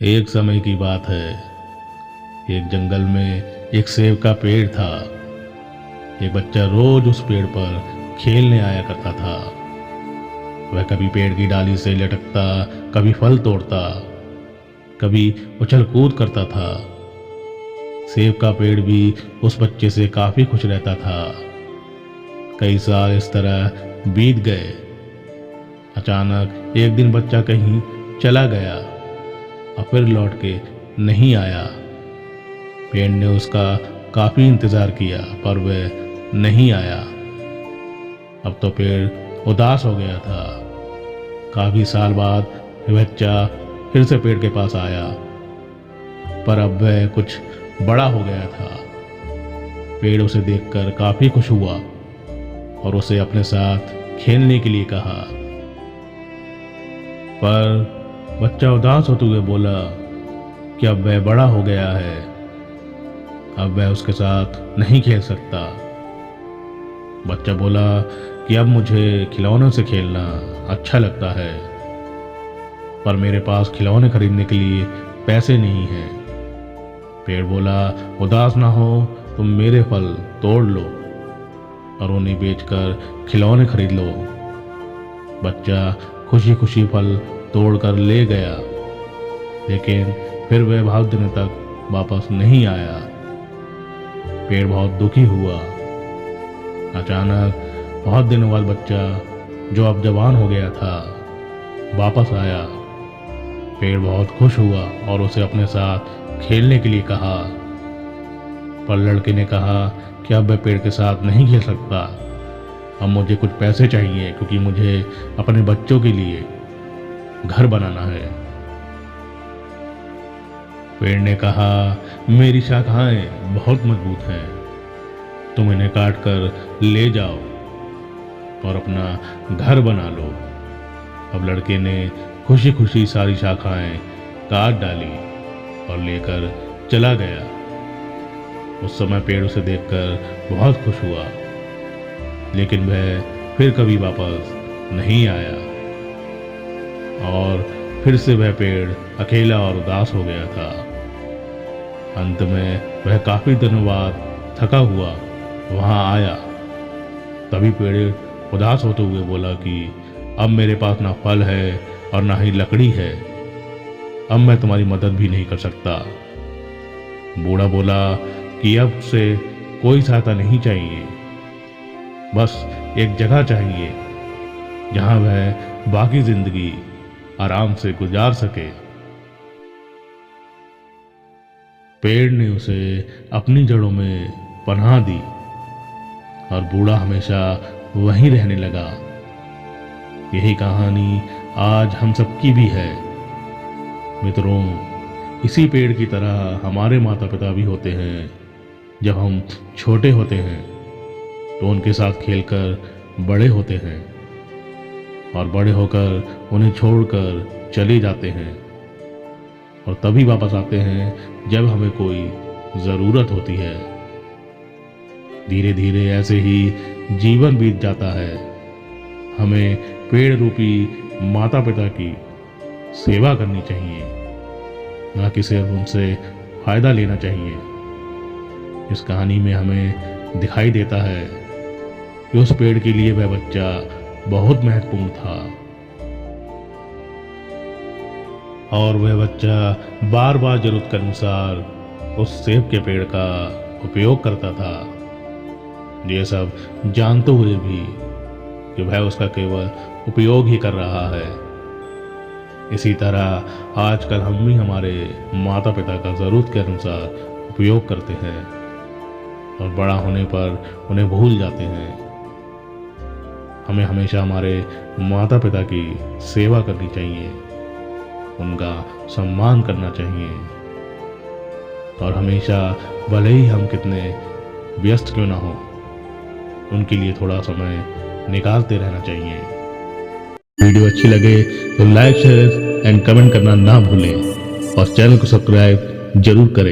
एक समय की बात है। एक जंगल में एक सेब का पेड़ था। एक बच्चा रोज उस पेड़ पर खेलने आया करता था। वह कभी पेड़ की डाली से लटकता, कभी फल तोड़ता, कभी उछल कूद करता था। सेब का पेड़ भी उस बच्चे से काफी खुश रहता था। कई साल इस तरह बीत गए। अचानक एक दिन बच्चा कहीं चला गया और फिर लौट के नहीं आया। पेड़ ने उसका काफी इंतजार किया पर वह नहीं आया। अब तो पेड़ उदास हो गया था। काफी साल बाद बच्चा फिर से पेड़ के पास आया, पर अब वह कुछ बड़ा हो गया था। पेड़ उसे देखकर काफी खुश हुआ और उसे अपने साथ खेलने के लिए कहा, पर बच्चा उदास होते हुए बोला कि अब वह बड़ा हो गया है, अब वह उसके साथ नहीं खेल सकता। बच्चा बोला कि अब मुझे खिलौनों से खेलना अच्छा लगता है, पर मेरे पास खिलौने खरीदने के लिए पैसे नहीं हैं। पेड़ बोला, उदास ना हो, तुम मेरे फल तोड़ लो और उन्हें बेचकर खिलौने खरीद लो। बच्चा खुशी खुशी फल तोड़कर ले गया, लेकिन फिर वह बहुत दिनों तक वापस नहीं आया। पेड़ बहुत दुखी हुआ। अचानक बहुत दिनों बाद बच्चा, जो अब जवान हो गया था, वापस आया। पेड़ बहुत खुश हुआ और उसे अपने साथ खेलने के लिए कहा, पर लड़के ने कहा कि अब वह पेड़ के साथ नहीं खेल सकता। अब मुझे कुछ पैसे चाहिए, क्योंकि मुझे अपने बच्चों के लिए घर बनाना है। पेड़ ने कहा, मेरी शाखाएं बहुत मजबूत हैं, तुम इन्हें काट कर ले जाओ और अपना घर बना लो। अब लड़के ने खुशी खुशी सारी शाखाएं काट डाली और लेकर चला गया। उस समय पेड़ उसे देखकर बहुत खुश हुआ, लेकिन वह फिर कभी वापस नहीं आया और फिर से वह पेड़ अकेला और उदास हो गया था। अंत में वह काफी दिनों बाद थका हुआ वहां आया। तभी पेड़ उदास होते हुए बोला कि अब मेरे पास ना फल है और ना ही लकड़ी है, अब मैं तुम्हारी मदद भी नहीं कर सकता। बूढ़ा बोला कि अब से कोई सहायता नहीं चाहिए, बस एक जगह चाहिए जहां वह बाकी जिंदगी आराम से गुजार सके। पेड़ ने उसे अपनी जड़ों में पनाह दी और बूढ़ा हमेशा वहीं रहने लगा। यही कहानी आज हम सबकी भी है। मित्रों, इसी पेड़ की तरह हमारे माता पिता भी होते हैं। जब हम छोटे होते हैं तो उनके साथ खेलकर बड़े होते हैं और बड़े होकर उन्हें छोड़कर चले जाते हैं, और तभी वापस आते हैं जब हमें कोई ज़रूरत होती है। धीरे धीरे ऐसे ही जीवन बीत जाता है। हमें पेड़ रूपी माता पिता की सेवा करनी चाहिए, ना कि सिर्फ उनसे फायदा लेना चाहिए। इस कहानी में हमें दिखाई देता है कि उस पेड़ के लिए वह बच्चा बहुत महत्वपूर्ण था और वह बच्चा बार बार जरूरत के अनुसार उस सेब के पेड़ का उपयोग करता था, ये सब जानते हुए भी कि वह उसका केवल उपयोग ही कर रहा है। इसी तरह आजकल हम भी हमारे माता पिता का ज़रूरत के अनुसार उपयोग करते हैं और बड़ा होने पर उन्हें भूल जाते हैं। हमें हमेशा हमारे माता पिता की सेवा करनी चाहिए, उनका सम्मान करना चाहिए और हमेशा, भले ही हम कितने व्यस्त क्यों ना हो, उनके लिए थोड़ा समय निकालते रहना चाहिए। वीडियो अच्छी लगे तो लाइक, शेयर एंड कमेंट करना ना भूलें और चैनल को सब्सक्राइब जरूर करें।